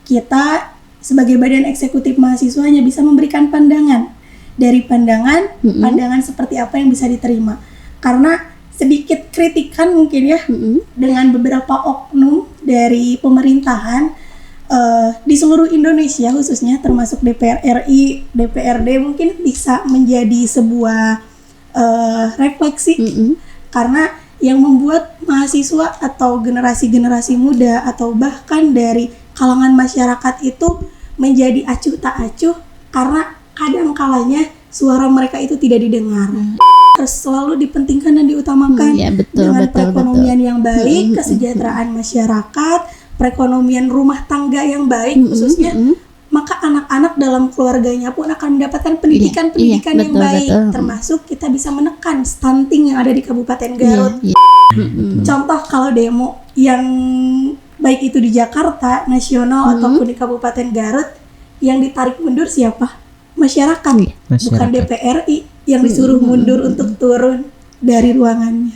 kita sebagai badan eksekutif mahasiswa hanya bisa memberikan pandangan. Dari pandangan seperti apa yang bisa diterima. Karena sedikit kritikan mungkin ya dengan beberapa oknum dari pemerintahan di seluruh Indonesia khususnya termasuk DPR RI, DPRD mungkin bisa menjadi sebuah refleksi karena yang membuat mahasiswa atau generasi-generasi muda atau bahkan dari kalangan masyarakat itu menjadi acuh tak acuh karena kadang kalanya suara mereka itu tidak didengar. Harus selalu dipentingkan dan diutamakan dengan perekonomian yang baik, kesejahteraan masyarakat, perekonomian rumah tangga yang baik khususnya, maka anak-anak dalam keluarganya pun akan mendapatkan pendidikan yang baik, termasuk kita bisa menekan stunting yang ada di Kabupaten Garut. Contoh kalau demo yang baik itu di Jakarta, nasional ataupun di Kabupaten Garut, yang ditarik mundur siapa? Masyarakat, bukan DPR RI yang disuruh mundur untuk turun dari ruangannya.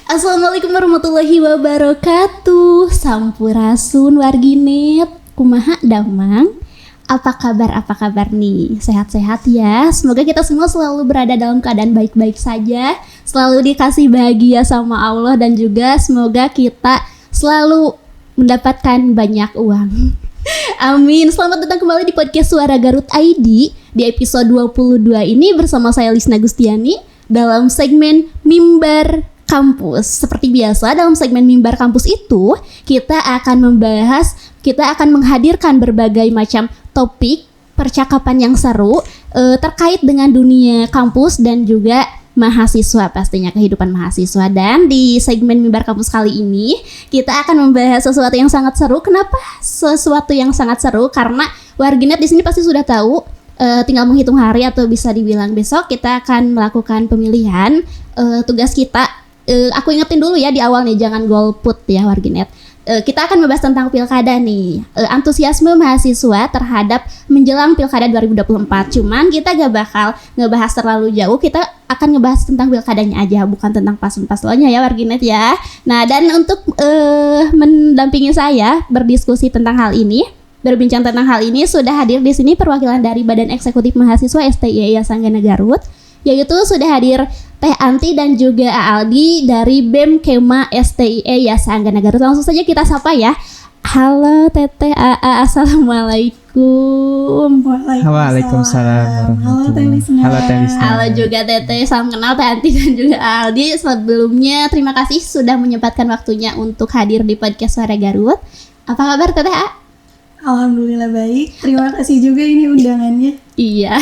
Assalamualaikum warahmatullahi wabarakatuh. Sampurasun warginet, kumaha damang? Apa kabar nih? Sehat-sehat ya? Semoga kita semua selalu berada dalam keadaan baik-baik saja, selalu dikasih bahagia sama Allah, dan juga semoga kita selalu mendapatkan banyak uang. Amin. Selamat datang kembali di podcast Suara Garut ID. Di episode 22 ini bersama saya Lisna Gustiani dalam segmen Mimbar Kampus. Seperti biasa dalam segmen Mimbar Kampus itu kita akan menghadirkan berbagai macam topik percakapan yang seru terkait dengan dunia kampus dan juga mahasiswa, pastinya kehidupan mahasiswa. Dan di segmen Mimbar Kampus kali ini kita akan membahas sesuatu yang sangat seru. Kenapa sesuatu yang sangat seru? Karena warginet di sini pasti sudah tahu, tinggal menghitung hari atau bisa dibilang besok kita akan melakukan pemilihan. Tugas kita, aku ingetin dulu ya di awal nih, jangan golput ya warginet. Kita akan membahas tentang pilkada nih, antusiasme mahasiswa terhadap menjelang pilkada 2024. Cuman kita gak bakal ngebahas terlalu jauh, kita akan ngebahas tentang pilkadanya aja, bukan tentang paslon-paslonnya ya warginet ya. Nah, dan untuk mendampingi saya berdiskusi tentang hal ini, berbincang tentang hal ini, sudah hadir di sini perwakilan dari Badan Eksekutif Mahasiswa STI Yayasan Anggana Garut, yaitu sudah hadir Teh Anti dan juga Aldi dari BEM Kema STIE Yayasan Anggana Garut. Langsung saja kita sapa ya. Halo Teteh AA, assalamualaikum. Waalaikumsalam. Halo Teh Lisna. Halo juga Teteh, salam kenal Teh Anti dan juga Aldi. Sebelumnya terima kasih sudah menyempatkan waktunya untuk hadir di podcast Suara Garut. Apa kabar Teteh AA? Alhamdulillah baik. Terima kasih juga ini undangannya. Iya.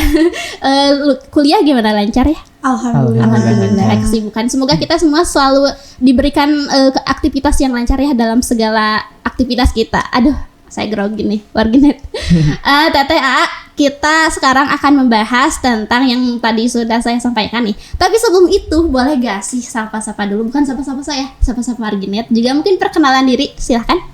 Kuliah gimana, lancar ya? Alhamdulillah. Kesibukan. Semoga kita semua selalu diberikan aktivitas yang lancar ya dalam segala aktivitas kita. Aduh, saya grogi nih, warginet. Teteh A, kita sekarang akan membahas tentang yang tadi sudah saya sampaikan nih. Tapi sebelum itu, boleh gak sih sapa-sapa dulu? Bukan sapa-sapa saya, sapa-sapa warginet. Juga mungkin perkenalan diri, silahkan.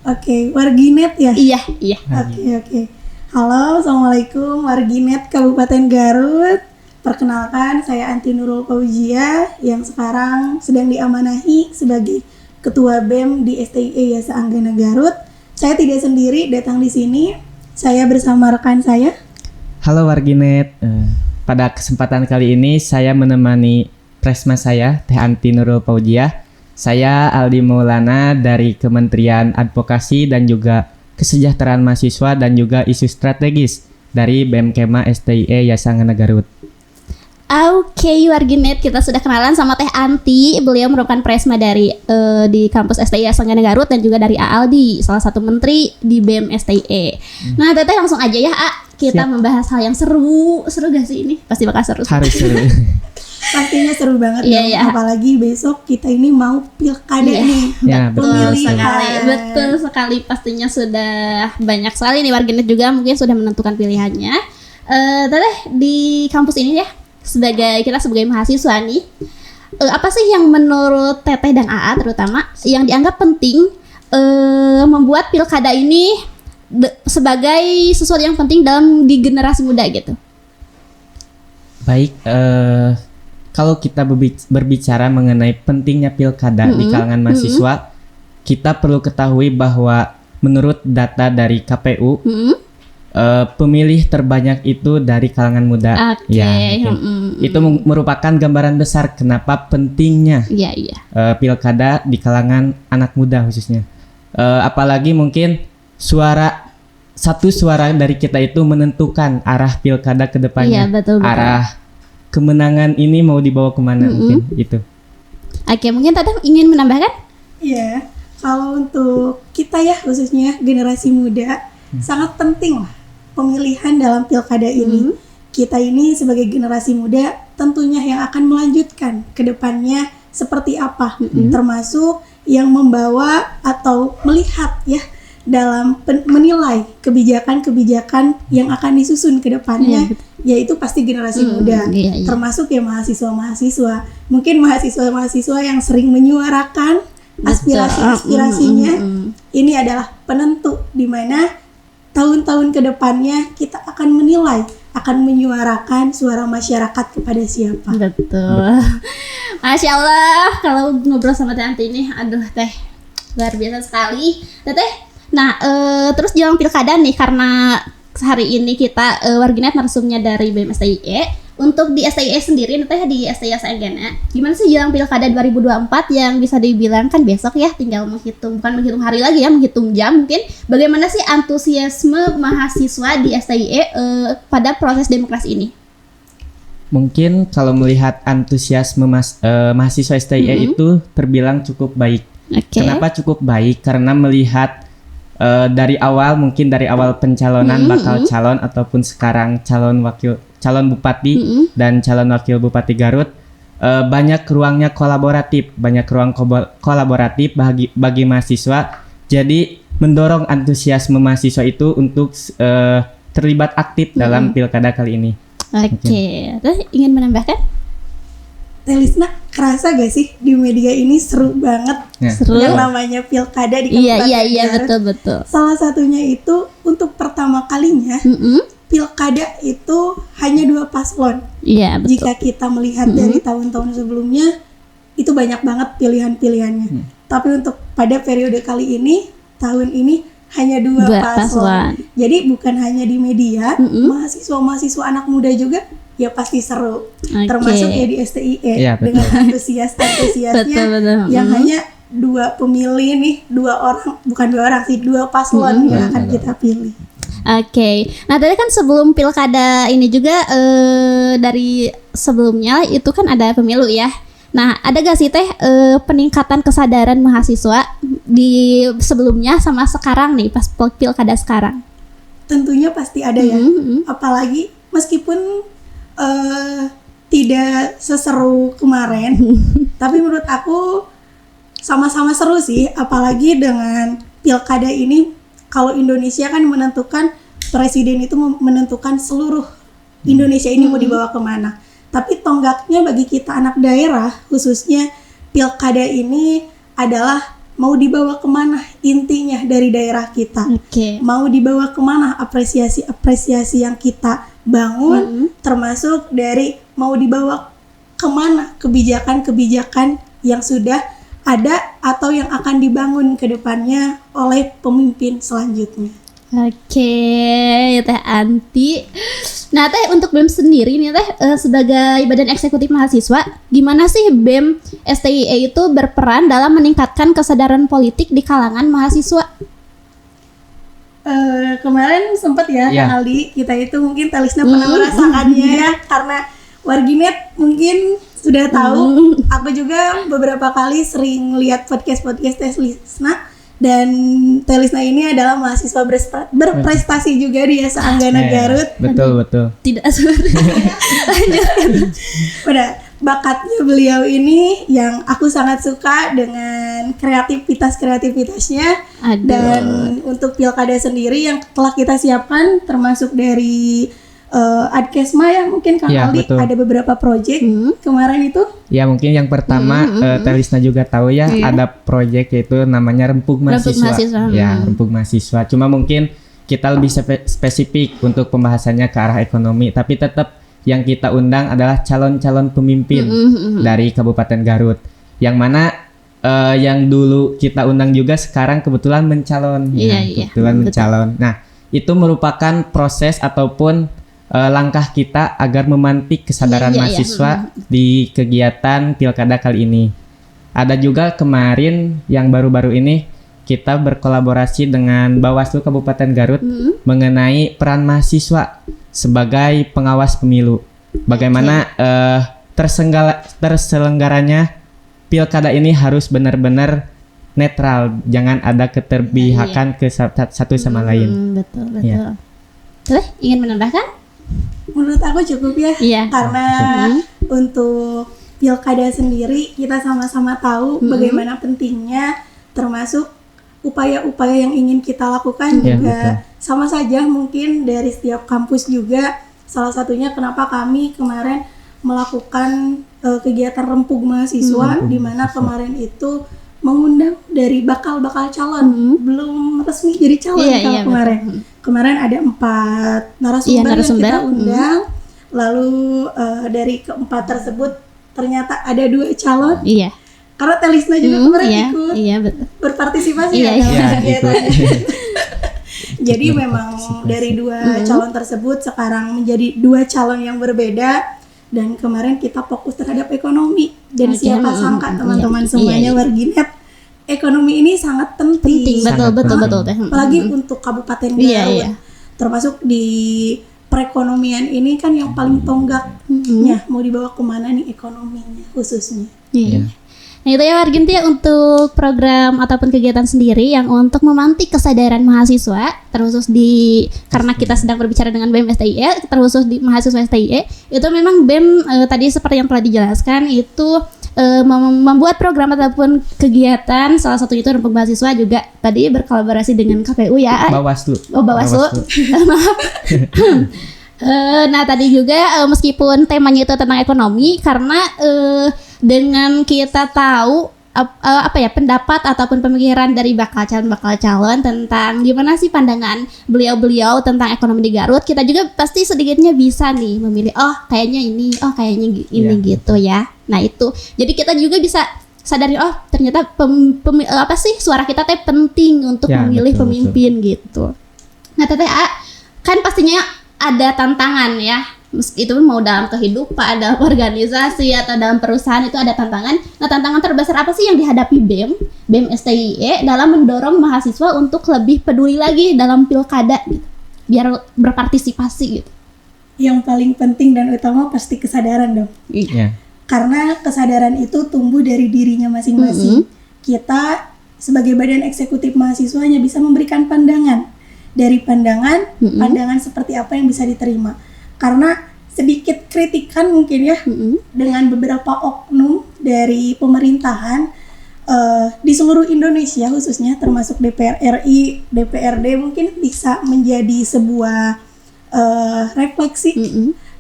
Oke, warginet ya? Iya. Oke. Halo, assalamualaikum warginet Kabupaten Garut. Perkenalkan, saya Anti Nurul Fauzia yang sekarang sedang diamanahi sebagai Ketua BEM di STIE Yayasan Anggana Garut. Saya tidak sendiri datang di sini, saya bersama rekan saya. Halo warginet, pada kesempatan kali ini saya menemani presma saya, Teh Anti Nurul Fauzia. Saya Aldi Maulana dari Kementerian Advokasi dan juga Kesejahteraan Mahasiswa dan juga Isu Strategis dari BEM Kema STIE Yayasan Anggana Garut. Oke, warginet, kita sudah kenalan sama Teh Anti. Beliau merupakan presma dari di kampus STIE Yayasan Anggana Garut dan juga dari Aldi, salah satu menteri di BEM STIE. Nah, Teteh langsung aja ya, kita membahas hal yang seru gak sih ini? Pasti bakal seru. Harus seru. Pastinya seru banget Iya. Apalagi besok kita ini mau pilkada nih. Ya, Betul sekali. Pastinya sudah banyak sekali nih warganet juga mungkin sudah menentukan pilihannya. Teteh di kampus ini ya, kita sebagai mahasiswa nih, apa sih yang menurut Teteh dan AA terutama yang dianggap penting membuat pilkada ini sebagai sesuatu yang penting dalam di generasi muda gitu? Baik, kalau kita berbicara mengenai pentingnya pilkada di kalangan mahasiswa, kita perlu ketahui bahwa menurut data dari KPU, pemilih terbanyak itu dari kalangan muda. Oke. Itu merupakan gambaran besar kenapa pentingnya pilkada di kalangan anak muda khususnya. Apalagi mungkin satu suara dari kita itu menentukan arah pilkada ke depannya. Iya, betul. Arah kemenangan ini mau dibawa kemana mungkin itu. Oke, mungkin Tata ingin menambahkan? Iya, kalau untuk kita ya khususnya generasi muda sangat penting lah pemilihan dalam pilkada ini. Kita ini sebagai generasi muda tentunya yang akan melanjutkan ke depannya seperti apa, termasuk yang membawa atau melihat ya dalam menilai kebijakan-kebijakan yang akan disusun ke depannya, yaitu pasti generasi muda, termasuk ya mahasiswa-mahasiswa. Mungkin mahasiswa-mahasiswa yang sering menyuarakan aspirasi-aspirasinya, ini adalah penentu di mana tahun-tahun ke depannya kita akan menilai, akan menyuarakan suara masyarakat kepada siapa. Betul. Masya Allah, kalau ngobrol sama Teh Anti ini, aduh Teh, luar biasa sekali. Teh, nah terus jelang pilkada nih, karena hari ini kita warginet narsumnya dari BEM STIE. Untuk di STIE sendiri, Teh di STIE Sagana, gimana sih jelang pilkada 2024 yang bisa dibilang kan besok ya, tinggal bukan menghitung hari lagi ya, menghitung jam mungkin. Bagaimana sih antusiasme mahasiswa di STIE pada proses demokrasi ini? Mungkin kalau melihat antusiasme mahasiswa STIE itu terbilang cukup baik. Kenapa cukup baik? Karena melihat dari awal pencalonan bakal calon ataupun sekarang calon bupati dan calon wakil bupati Garut, banyak ruang kolaboratif bagi mahasiswa. Jadi mendorong antusiasme mahasiswa itu untuk terlibat aktif dalam pilkada kali ini. Oke. Terus ingin menambahkan? Telisna, kerasa gak sih di media ini seru banget, Seru. yang namanya pilkada di Kabupaten Iya, Garut. betul. Salah satunya itu untuk pertama kalinya pilkada itu hanya 2 paslon. Iya, betul. Jika kita melihat dari tahun-tahun sebelumnya itu banyak banget pilihan-pilihannya. Tapi untuk pada periode kali ini, tahun ini hanya 2 paslon. Jadi bukan hanya di media, mahasiswa-mahasiswa anak muda juga ya pasti seru. Termasuk ya di STIE dengan antusiasnya betul. yang hanya 2 pemilih nih, 2 paslon yang akan kita pilih. Oke. Nah tadi kan sebelum pilkada ini juga dari sebelumnya itu kan ada pemilu ya. Nah ada gak sih Teh peningkatan kesadaran mahasiswa di sebelumnya sama sekarang nih pas pilkada sekarang? Tentunya pasti ada ya. Apalagi meskipun tidak seseru kemarin, tapi menurut aku sama-sama seru sih. Apalagi dengan pilkada ini, kalau Indonesia kan menentukan, presiden itu menentukan seluruh Indonesia ini mau dibawa kemana. Tapi tonggaknya bagi kita anak daerah, khususnya pilkada ini adalah mau dibawa kemana intinya dari daerah kita. Mau dibawa kemana apresiasi yang kita bangun, termasuk dari mau dibawa kemana kebijakan-kebijakan yang sudah ada atau yang akan dibangun ke depannya oleh pemimpin selanjutnya. Oke, Teh Anti. Nah Teh, untuk BEM sendiri nih Teh, sebagai badan eksekutif mahasiswa, gimana sih BEM STIE itu berperan dalam meningkatkan kesadaran politik di kalangan mahasiswa? Kemarin sempat ya Kang Aldi, kita itu mungkin Telisna pernah merasakannya ya, karena warginet mungkin sudah tahu. Aku juga beberapa kali sering lihat podcast Telisna, dan Telisna ini adalah mahasiswa berprestasi juga di Esa Anggana Garut. Betul. Tidak seperti lanjutkan. Pada bakatnya beliau ini yang aku sangat suka dengan kreativitasnya. Dan untuk pilkada sendiri yang telah kita siapkan termasuk dari Adkesma ya, mungkin Kang Aldi ada beberapa proyek kemarin itu. Ya mungkin yang pertama Telisna juga tahu ada proyek yaitu namanya Rempuk Mahasiswa. Rempuk Mahasiswa. Ya, Rempuk Mahasiswa. Cuma mungkin kita lebih spesifik untuk pembahasannya ke arah ekonomi, tapi tetap yang kita undang adalah calon-calon pemimpin dari Kabupaten Garut, yang mana yang dulu kita undang juga sekarang kebetulan mencalon. Kebetulan mencalon. Nah, itu merupakan proses ataupun langkah kita agar memantik kesadaran mahasiswa di kegiatan pilkada kali ini. Ada juga kemarin yang baru-baru ini kita berkolaborasi dengan Bawaslu Kabupaten Garut mengenai peran mahasiswa sebagai pengawas pemilu. Bagaimana terselenggaranya pilkada ini harus benar-benar netral, jangan ada keterpihakan ke satu sama lain. Betul. Terus ingin menambahkan? Menurut aku cukup ya, karena untuk pilkada sendiri kita sama-sama tahu bagaimana pentingnya, termasuk upaya-upaya yang ingin kita lakukan juga sama saja mungkin dari setiap kampus juga. Salah satunya kenapa kami kemarin melakukan kegiatan rempuk mahasiswa, di mana kemarin itu mengundang dari bakal calon, belum resmi jadi calon kemarin. Kemarin ada 4 narasumber yang kita undang, lalu dari keempat tersebut ternyata ada 2 calon. Karena Telisna juga kemarin ikut berpartisipasi dalam kegiatan. Jadi memang dari 2 calon tersebut sekarang menjadi 2 calon yang berbeda, dan kemarin kita fokus terhadap ekonomi, dan siapa sangka teman-teman semuanya warginet, ekonomi ini sangat penting. Betul. Apalagi untuk Kabupaten Garut, termasuk di perekonomian ini kan yang paling tonggaknya mau dibawa kemana nih ekonominya khususnya. Nah itu ya Wargin ya untuk program ataupun kegiatan sendiri yang untuk memantik kesadaran mahasiswa, terkhusus karena kita sedang berbicara dengan BEM STIE, terkhusus di mahasiswa STIE, itu memang BEM tadi seperti yang telah dijelaskan itu membuat program ataupun kegiatan, salah satu itu rempuk mahasiswa juga tadi berkolaborasi dengan KPU ya. Bawaslu. Maaf. Nah tadi juga meskipun temanya itu tentang ekonomi, karena dengan kita tahu pendapat ataupun pemikiran dari bakal calon tentang gimana sih pandangan beliau tentang ekonomi di Garut, kita juga pasti sedikitnya bisa nih memilih kayaknya ini gitu ya. Nah itu jadi kita juga bisa sadari ternyata suara kita penting untuk memilih pemimpin gitu. Nah TTA kan pastinya ada tantangan ya, meski itu mau dalam kehidupan, dalam organisasi atau dalam perusahaan itu ada tantangan. Nah tantangan terbesar apa sih yang dihadapi BEM STIE dalam mendorong mahasiswa untuk lebih peduli lagi dalam pilkada gitu, biar berpartisipasi gitu? Yang paling penting dan utama pasti kesadaran dong. Karena kesadaran itu tumbuh dari dirinya masing-masing. Kita sebagai badan eksekutif mahasiswanya bisa memberikan pandangan. Dari pandangan seperti apa yang bisa diterima. Karena sedikit kritikan mungkin ya dengan beberapa oknum dari pemerintahan di seluruh Indonesia khususnya, termasuk DPR RI, DPRD mungkin bisa menjadi sebuah refleksi.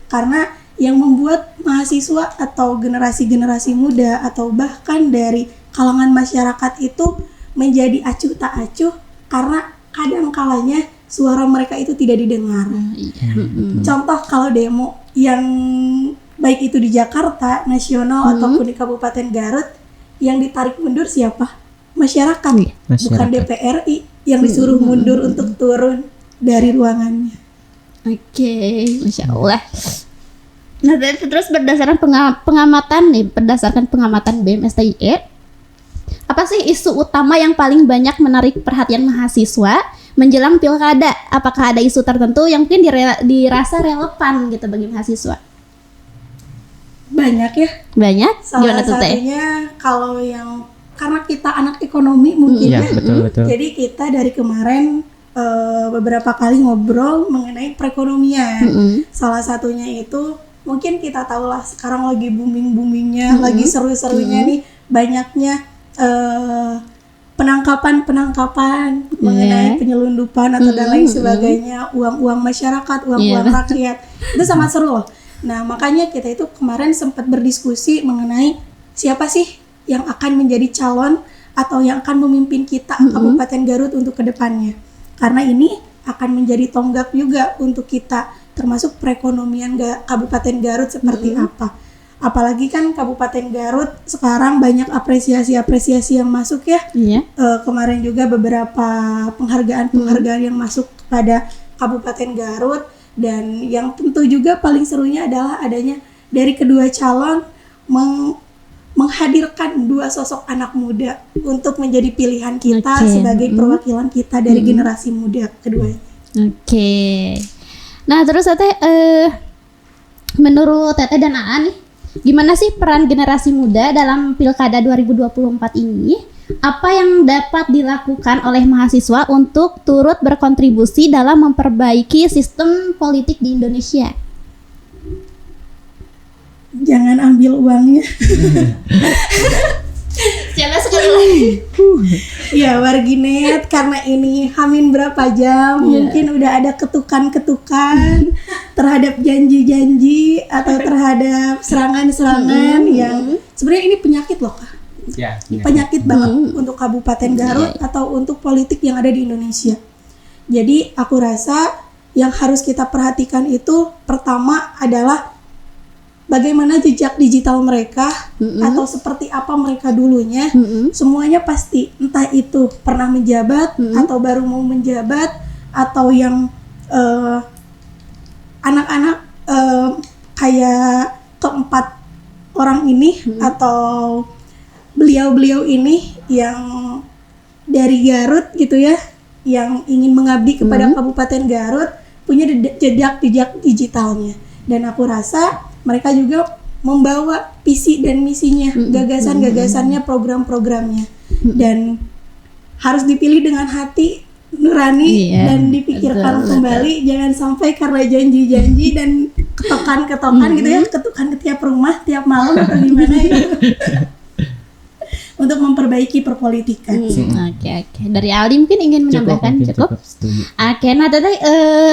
Karena yang membuat mahasiswa atau generasi-generasi muda atau bahkan dari kalangan masyarakat itu menjadi acuh tak acuh karena kadang kalanya suara mereka itu tidak didengar. Contoh kalau demo yang baik itu di Jakarta, nasional ataupun di Kabupaten Garut, yang ditarik mundur siapa? Masyarakat. Bukan DPRI yang disuruh mundur untuk turun dari ruangannya. Masya Allah. Nah terus berdasarkan pengamatan BEM STIE, apa sih isu utama yang paling banyak menarik perhatian mahasiswa menjelang pilkada? Apakah ada isu tertentu yang mungkin dirasa relevan gitu bagi mahasiswa? Banyak ya. Banyak? Salah satunya kalau yang karena kita anak ekonomi mungkin betul. Jadi kita dari kemarin beberapa kali ngobrol mengenai perekonomian. Salah satunya itu mungkin kita tahulah sekarang lagi boomingnya, lagi seru-serunya nih, banyaknya penangkapan mengenai penyelundupan atau dan lain sebagainya, uang masyarakat, uang rakyat. Itu sangat seru loh. Nah, makanya kita itu kemarin sempat berdiskusi mengenai siapa sih yang akan menjadi calon atau yang akan memimpin kita Kabupaten Garut untuk kedepannya. Karena ini akan menjadi tonggak juga untuk kita, termasuk perekonomian Kabupaten Garut seperti apa. Apalagi kan Kabupaten Garut sekarang banyak apresiasi yang masuk ya. Kemarin juga beberapa penghargaan yang masuk pada Kabupaten Garut, dan yang tentu juga paling serunya adalah adanya dari kedua calon menghadirkan dua sosok anak muda untuk menjadi pilihan kita sebagai perwakilan kita dari generasi muda keduanya. Nah terus Teteh, menurut Teteh dan Aa nih, gimana sih peran generasi muda dalam Pilkada 2024 ini? Apa yang dapat dilakukan oleh mahasiswa untuk turut berkontribusi dalam memperbaiki sistem politik di Indonesia? Jangan ambil uangnya. Coba sekali lagi. Ya Warginet, karena ini hamin berapa jam, mungkin udah ada ketukan-ketukan terhadap janji-janji atau terhadap serangan-serangan yang sebenarnya ini penyakit loh Kak. Penyakit banget untuk Kabupaten Garut atau untuk politik yang ada di Indonesia. Jadi aku rasa yang harus kita perhatikan itu pertama adalah bagaimana jejak digital mereka atau seperti apa mereka dulunya. Semuanya pasti, entah itu pernah menjabat atau baru mau menjabat, atau yang anak-anak kayak keempat orang ini atau beliau-beliau ini yang dari Garut gitu ya, yang ingin mengabdi kepada Kabupaten Garut, punya jejak digitalnya. Dan aku rasa mereka juga membawa visi dan misinya, gagasan-gagasannya, program-programnya, dan harus dipilih dengan hati nurani dan dipikirkan kembali. Jangan sampai karena janji-janji dan ketokan gitu ya, ketukan ke tiap rumah tiap malam atau gimana ya. Untuk memperbaiki perpolitikan. Oke. Dari Aldi mungkin ingin menambahkan cukup. Oke, nah Teteh,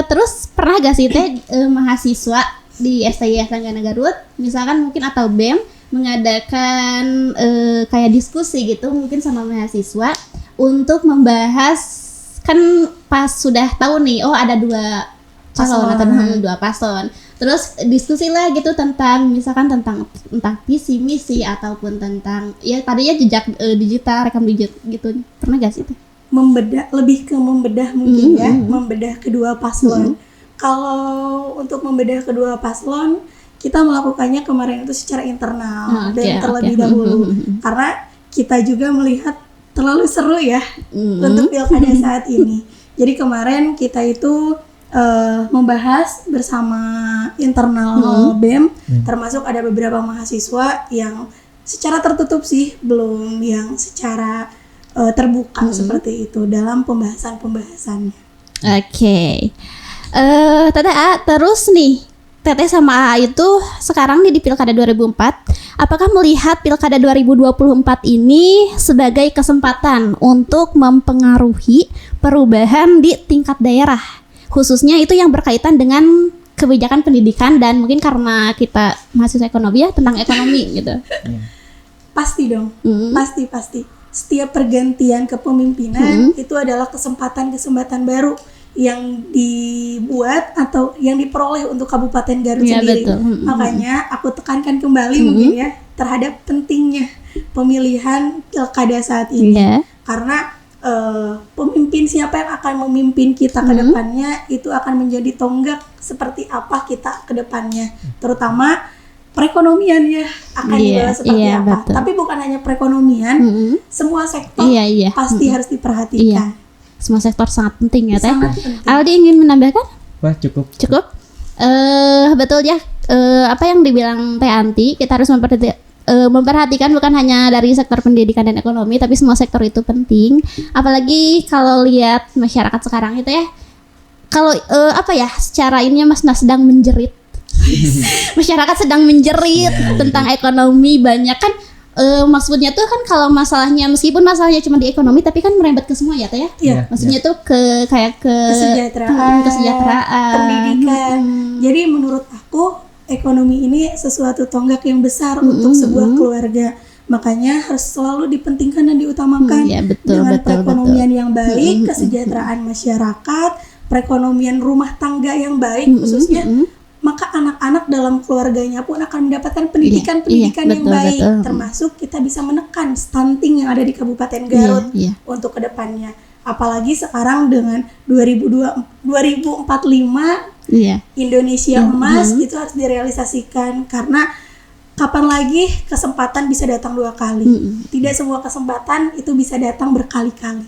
terus pernah gak sih Teh mahasiswa di STI Langgana Garut misalkan mungkin atau BEM mengadakan kayak diskusi gitu mungkin sama mahasiswa untuk membahas, kan pas sudah tahu nih ada dua calon atau dua paslon, terus diskusi lah gitu tentang misalkan tentang entah visi misi ataupun tentang ya tadinya jejak digital, rekam digital gitu. Pernah gak sih itu? Lebih ke membedah mungkin ya, membedah kedua paslon. Kalau untuk membedah kedua paslon, kita melakukannya kemarin itu secara internal dan terlebih dahulu, karena kita juga melihat terlalu seru ya untuk pilkada saat ini. Jadi kemarin kita itu membahas bersama internal BEM, termasuk ada beberapa mahasiswa yang secara tertutup sih, belum yang secara terbuka seperti itu dalam pembahasannya. Oke. Teteh A, terus nih Teteh sama A itu sekarang nih di Pilkada 2004, apakah melihat Pilkada 2024 ini sebagai kesempatan untuk mempengaruhi perubahan di tingkat daerah, khususnya itu yang berkaitan dengan kebijakan pendidikan dan mungkin karena kita mahasiswa ekonomi ya, tentang ekonomi gitu? Pasti dong, pasti. Setiap pergantian kepemimpinan itu adalah kesempatan baru yang dibuat atau yang diperoleh untuk Kabupaten Garut sendiri. Betul. Makanya aku tekankan kembali mungkin ya terhadap pentingnya pemilihan pilkada saat ini. Karena pemimpin siapa yang akan memimpin kita ke depannya itu akan menjadi tonggak seperti apa kita ke depannya. Terutama perekonomian ya akan dibawa seperti apa. Betul. Tapi bukan hanya perekonomian, semua sektor pasti harus diperhatikan. Semua sektor sangat penting ya Teh. Aldi ingin menambahkan? Wah cukup. Betul ya. Apa yang dibilang Teh Anti, kita harus memperhatikan bukan hanya dari sektor pendidikan dan ekonomi, tapi semua sektor itu penting. Apalagi kalau lihat masyarakat sekarang itu ya, kalau secara ini Mas sedang menjerit. Masyarakat sedang menjerit tentang ekonomi, banyak kan. Maksudnya tuh kan kalau masalahnya, meskipun masalahnya cuma di ekonomi, tapi kan merembet ke semua ya Teh ya. Maksudnya tuh ke kesejahteraan, pendidikan. Jadi menurut aku ekonomi ini sesuatu tonggak yang besar untuk sebuah keluarga. Makanya harus selalu dipentingkan dan diutamakan dengan perekonomian yang baik, kesejahteraan masyarakat, perekonomian rumah tangga yang baik khususnya, maka anak-anak dalam keluarganya pun akan mendapatkan pendidikan yang baik, termasuk kita bisa menekan stunting yang ada di Kabupaten Garut untuk kedepannya. Apalagi sekarang dengan 2045 Indonesia emas itu harus direalisasikan, karena kapan lagi kesempatan bisa datang 2 kali. Tidak semua kesempatan itu bisa datang berkali-kali.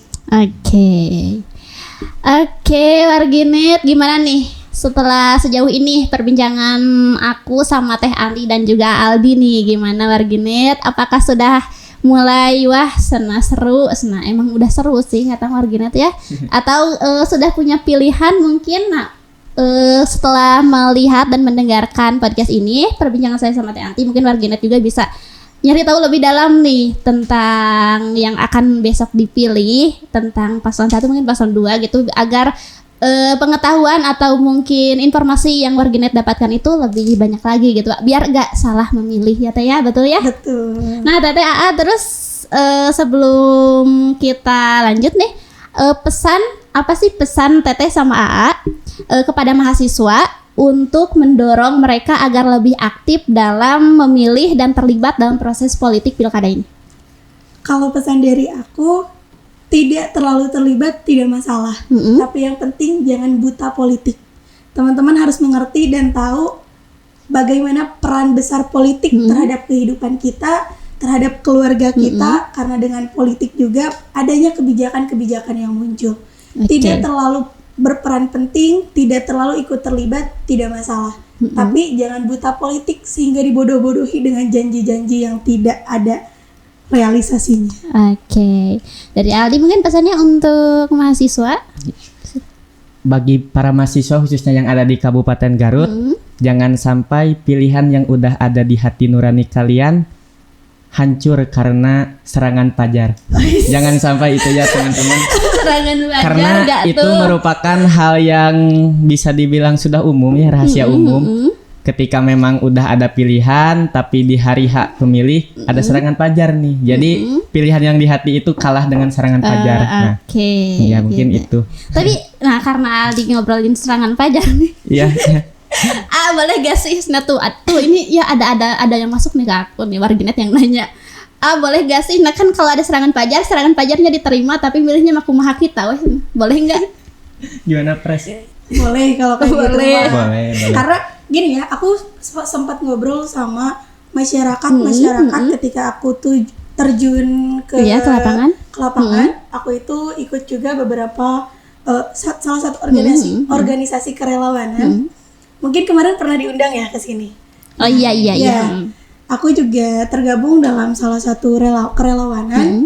Oke, Warginet, gimana nih setelah sejauh ini perbincangan aku sama Teh Andi dan juga Aldi nih, gimana Warginet? Apakah sudah mulai seru? Emang udah seru sih kata Warginet ya? Atau sudah punya pilihan mungkin? Setelah melihat dan mendengarkan podcast ini, perbincangan saya sama Teh Andi, mungkin Warginet juga bisa nyari tahu lebih dalam nih tentang yang akan besok dipilih, tentang paslon 1 mungkin paslon 2 gitu, agar pengetahuan atau mungkin informasi yang Warginet dapatkan itu lebih banyak lagi gitu, biar gak salah memilih ya Teh ya, betul ya? Betul. Nah Teh terus sebelum kita lanjut nih, apa sih pesan Teteh sama AA kepada mahasiswa untuk mendorong mereka agar lebih aktif dalam memilih dan terlibat dalam proses politik pilkada ini? Kalau pesan dari aku, tidak terlalu terlibat tidak masalah, tapi yang penting jangan buta politik. Teman-teman harus mengerti dan tahu bagaimana peran besar politik terhadap kehidupan kita, terhadap keluarga kita, karena dengan politik juga adanya kebijakan-kebijakan yang muncul. Tidak terlalu berperan penting, tidak terlalu ikut terlibat, tidak masalah. Tapi jangan buta politik sehingga dibodoh-bodohi dengan janji-janji yang tidak ada realisasinya. Dari Aldi mungkin pesannya untuk mahasiswa? Bagi para mahasiswa khususnya yang ada di Kabupaten Garut, jangan sampai pilihan yang udah ada di hati nurani kalian hancur karena serangan fajar. Jangan sampai itu ya teman-teman. Serangan fajar, karena itu merupakan hal yang bisa dibilang sudah umum ya, rahasia umum. Ketika memang udah ada pilihan tapi di hari hak pemilih ada serangan fajar nih. Jadi pilihan yang di hati itu kalah dengan serangan fajar. Nah, ya mungkin itu. Tapi karena Aldi ngobrolin serangan fajar nih. Iya. Boleh gak sih ini ya ada yang masuk nih ke aku nih, Warginet yang nanya. Boleh gak sih? Nah kan kalau ada serangan fajarnya diterima tapi milihnya makumaha kita, boleh nggak? Gimana Pres? Boleh kalau kayak gitu. Boleh. Karena gini ya, aku sempat ngobrol sama masyarakat ketika aku tuh terjun ke lapangan. Aku itu ikut juga beberapa salah satu organisasi kerelawanan. Mungkin kemarin pernah diundang ya ke sini. Oh iya. Aku juga tergabung dalam salah satu kerelawanan,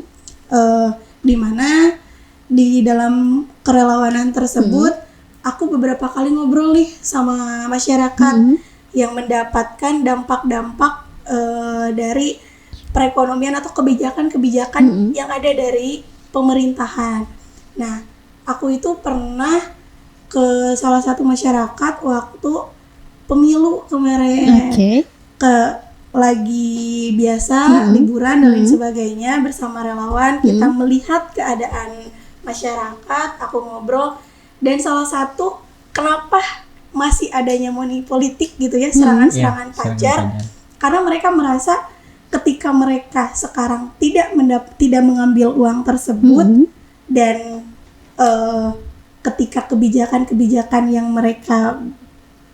di mana di dalam kerelawanan tersebut aku beberapa kali ngobrol nih sama masyarakat yang mendapatkan dampak-dampak dari perekonomian atau kebijakan-kebijakan yang ada dari pemerintahan. Nah, aku itu pernah ke salah satu masyarakat waktu pemilu kemarin, lagi biasa liburan dan lain sebagainya bersama relawan, kita melihat keadaan masyarakat, aku ngobrol, dan salah satu kenapa masih adanya money politik gitu ya, serangan fajar, karena mereka merasa ketika mereka sekarang tidak mengambil uang tersebut dan ketika kebijakan-kebijakan yang mereka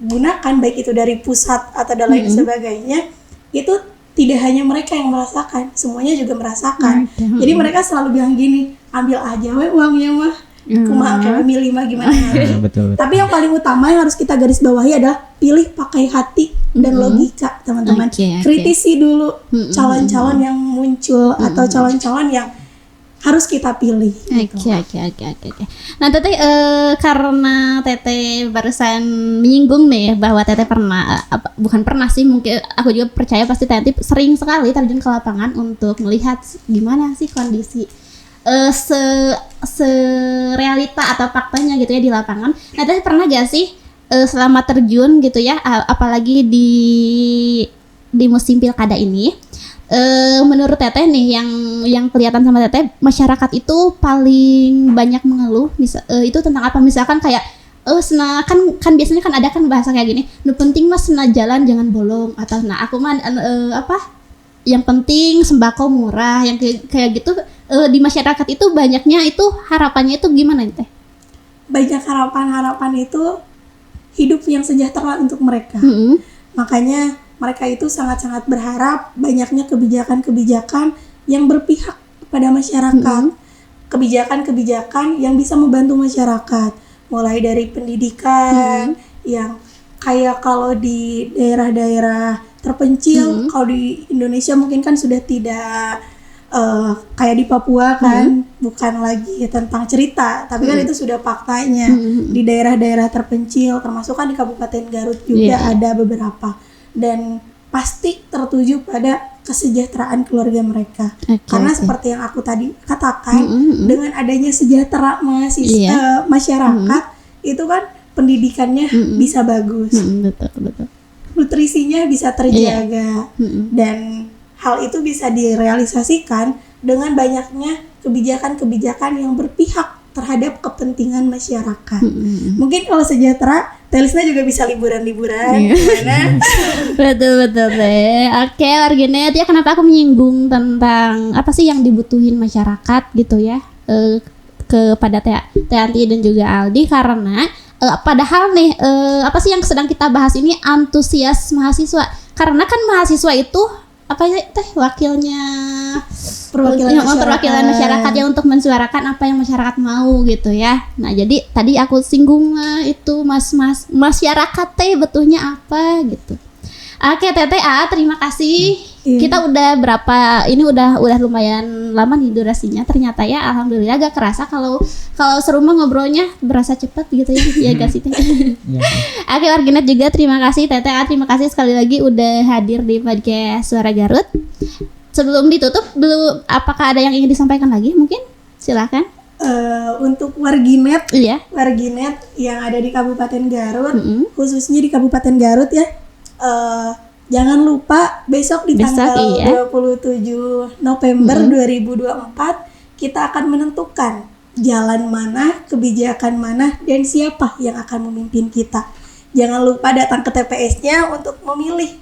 gunakan baik itu dari pusat atau dan lain sebagainya, itu tidak hanya mereka yang merasakan, semuanya juga merasakan. Jadi mereka selalu bilang gini, ambil aja uangnya mah, kumaha kayak milih mah gimana. Betul. Tapi yang paling utama yang harus kita garis bawahi adalah pilih pakai hati dan logika, teman-teman. Kritisi dulu calon-calon yang muncul atau calon-calon yang harus kita pilih. Oke. Nah Teteh, karena Teteh barusan menyinggung nih bahwa Teteh bukan pernah sih, mungkin aku juga percaya pasti Teteh sering sekali terjun ke lapangan untuk melihat gimana sih kondisi realita atau faktanya gitu ya di lapangan. Nah Teteh pernah gak sih selama terjun gitu ya, apalagi di musim pilkada ini, menurut Teteh nih yang kelihatan sama Teteh, masyarakat itu paling banyak mengeluh itu tentang apa? Misalkan kayak kan biasanya kan ada kan bahasa kayak gini, nu penting mah sena jalan jangan bolong, atau nah aku mah yang penting sembako murah, yang kayak gitu. Di masyarakat itu banyaknya itu harapannya itu gimana teh? Banyak harapan itu hidup yang sejahtera untuk mereka. Makanya mereka itu sangat-sangat berharap banyaknya kebijakan-kebijakan yang berpihak kepada masyarakat, kebijakan-kebijakan yang bisa membantu masyarakat, mulai dari pendidikan yang kayak kalau di daerah-daerah terpencil, kalau di Indonesia mungkin kan sudah tidak kayak di Papua kan, bukan lagi tentang cerita, tapi kan itu sudah faktanya. Di daerah-daerah terpencil, termasuk kan di Kabupaten Garut juga ada beberapa, dan pasti tertuju pada kesejahteraan keluarga mereka. Karena seperti yang aku tadi katakan, dengan adanya sejahtera masyarakat, itu kan pendidikannya bisa bagus, betul. Nutrisinya bisa terjaga, dan hal itu bisa direalisasikan dengan banyaknya kebijakan-kebijakan yang berpihak terhadap kepentingan masyarakat. Mungkin kalau sejahtera, Telisna juga bisa liburan-liburan gimana? Betul deh. Oke, warganet, ya kenapa aku menyinggung tentang apa sih yang dibutuhin masyarakat gitu ya, kepada Teh Anti dan juga Aldi, karena padahal nih apa sih yang sedang kita bahas ini antusias mahasiswa, karena kan mahasiswa itu apa ya teh perwakilan masyarakat ya, untuk mensuarakan apa yang masyarakat mau gitu ya. Nah jadi tadi aku singgung itu masyarakat teh betulnya apa gitu. Oke TTA, terima kasih. Kita udah udah lumayan lama nih durasinya. Ternyata ya alhamdulillah gak kerasa kalau serumah ngobrolnya berasa cepet gitu ya. Ya gak sih Teh? Oke warganet juga terima kasih TTA, terima kasih sekali lagi udah hadir di podcast Suara Garut. Sebelum ditutup dulu, apakah ada yang ingin disampaikan lagi mungkin? Silakan. Untuk warginet yang ada di Kabupaten Garut, khususnya di Kabupaten Garut ya, jangan lupa besok di tanggal 27 November 2024 kita akan menentukan jalan mana, kebijakan mana, dan siapa yang akan memimpin kita. Jangan lupa datang ke TPS-nya untuk memilih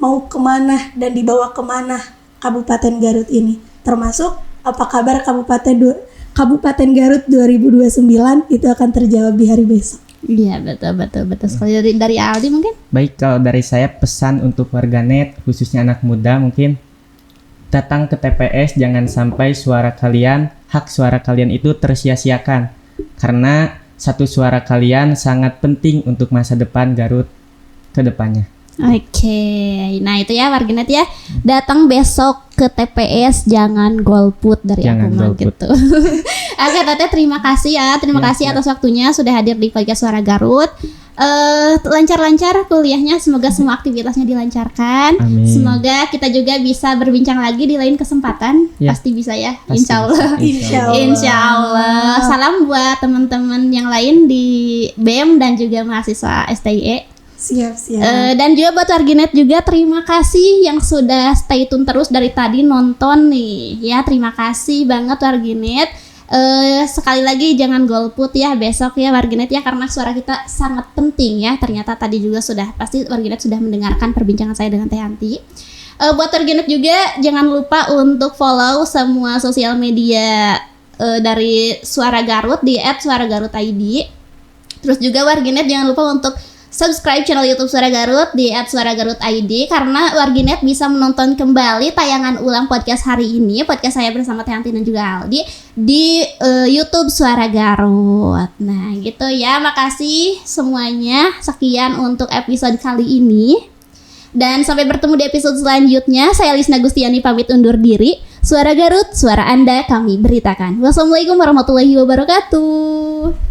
mau kemana dan dibawa kemana Kabupaten Garut ini. Termasuk apa kabar Kabupaten Garut 2029 itu akan terjawab di hari besok. Iya betul sekali. Dari Aldi mungkin? Baik, kalau dari saya pesan untuk warganet khususnya anak muda, mungkin datang ke TPS, jangan sampai hak suara kalian itu tersia-siakan, karena satu suara kalian sangat penting untuk masa depan Garut ke depannya. Oke, nah itu ya warganet ya, datang besok ke TPS, jangan golput dari aku mah gitu. Oke Teteh, terima kasih ya, kasih atas waktunya sudah hadir di podcast Suara Garut. Lancar-lancar kuliahnya, semoga semua aktivitasnya dilancarkan. Amin. Semoga kita juga bisa berbincang lagi di lain kesempatan. Pasti bisa ya, insya Allah. Salam buat teman-teman yang lain di BEM dan juga mahasiswa STIE. Siap. Dan juga buat warganet juga terima kasih yang sudah stay tune terus dari tadi nonton nih ya, terima kasih banget warganet. Sekali lagi jangan golput ya besok ya warganet ya, karena suara kita sangat penting ya. Ternyata tadi juga pasti warganet sudah mendengarkan perbincangan saya dengan Teh Anti. Buat warganet juga jangan lupa untuk follow semua sosial media dari Suara Garut di @suaragarut.id. Terus juga warganet jangan lupa untuk subscribe channel YouTube Suara Garut di @suaragarut.id, karena warganet bisa menonton kembali tayangan ulang podcast hari ini, podcast saya bersama Teh Anti dan juga Aldi di YouTube Suara Garut. Nah gitu ya, makasih semuanya. Sekian untuk episode kali ini, dan sampai bertemu di episode selanjutnya. Saya Lisna Gustiani pamit undur diri. Suara Garut, suara Anda kami beritakan. Wassalamualaikum warahmatullahi wabarakatuh.